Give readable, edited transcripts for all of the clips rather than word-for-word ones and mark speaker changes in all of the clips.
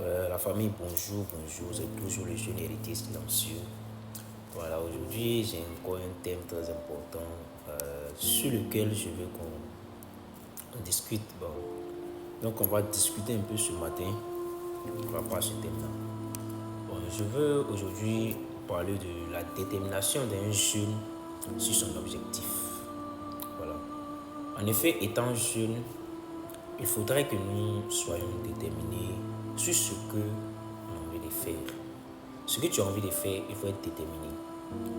Speaker 1: La famille, bonjour, c'est toujours le jeune héritier silencieux. Voilà, aujourd'hui j'ai encore un thème très important sur lequel je veux qu'on discute. Bon. Donc on va discuter un peu ce matin par rapport à ce thème-là. Bon, je veux aujourd'hui parler de la détermination d'un jeune sur son objectif. Voilà. En effet, étant jeune, il faudrait que nous soyons déterminés sur ce que nous avons envie de faire. Ce que tu as envie de faire, il faut être déterminé.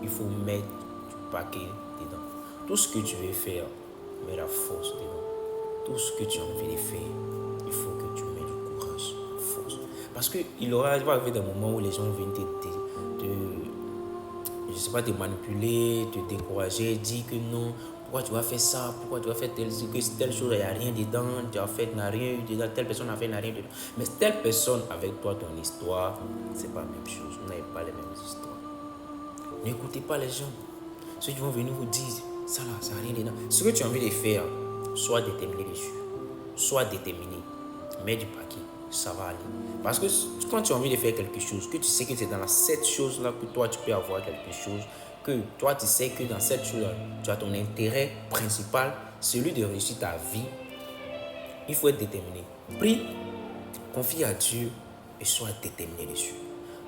Speaker 1: Il faut mettre du paquet dedans. Tout ce que tu veux faire, mets la force dedans. Tout ce que tu as envie de faire, il faut que tu mets du courage, la force. Parce qu'il va arriver des moments où les gens viennent je sais pas, te manipuler, te décourager, dire que non, pourquoi tu vas faire ça, pourquoi tu vas faire telle chose, il n'y a rien dedans, tu as fait, n'a rien eu dedans, telle personne a fait, n'a rien dedans. Mais telle personne avec toi, ton histoire, c'est pas la même chose, vous n'avez pas les mêmes histoires. N'écoutez pas les gens. Ceux qui vont venir vous dire, ça là, ça n'a rien dedans. Ce que tu as envie de faire, sois déterminé dessus. Sois déterminé. Mets du paquet, ça va aller. Parce que quand tu as envie de faire quelque chose, que tu sais que c'est dans cette chose-là que toi tu peux avoir quelque chose, que toi tu sais que dans cette chose-là, tu as ton intérêt principal, celui de réussir ta vie, il faut être déterminé. Prie, confie à Dieu et sois déterminé dessus.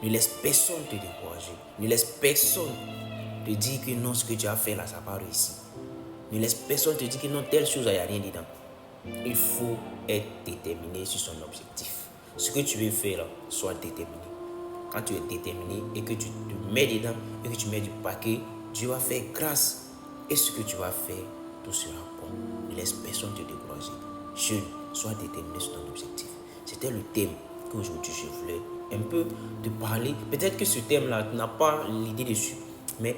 Speaker 1: Ne laisse personne te décourager. Ne laisse personne te dire que non, ce que tu as fait là, ça n'a pas réussi. Ne laisse personne te dire que non, telle chose, il n'y a rien dedans. Il faut être déterminé sur son objectif. Ce que tu veux faire là, sois déterminé. Quand tu es déterminé et que tu te mets dedans et que tu mets du paquet, Dieu va faire grâce. Et ce que tu vas faire, tout sera bon. Ne laisse personne te décourager. Jeune, sois déterminé sur ton objectif. C'était le thème qu'aujourd'hui je voulais un peu te parler. Peut-être que ce thème-là, tu n'as pas l'idée dessus. Mais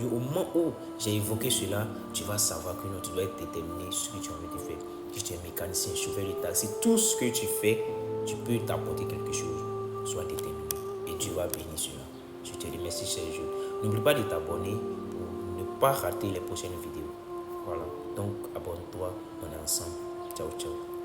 Speaker 1: au moment où j'ai évoqué cela, tu vas savoir que non, tu dois être déterminé sur ce que tu as envie de faire. Si tu es mécanicien, chauffeur de taxi, tout ce que tu fais, tu peux t'apporter quelque chose. Sois déterminé et Dieu va bénir cela. Je te remercie, cher Dieu. N'oublie pas de t'abonner pour ne pas rater les prochaines vidéos. Voilà. Donc, abonne-toi. On est ensemble. Ciao, ciao.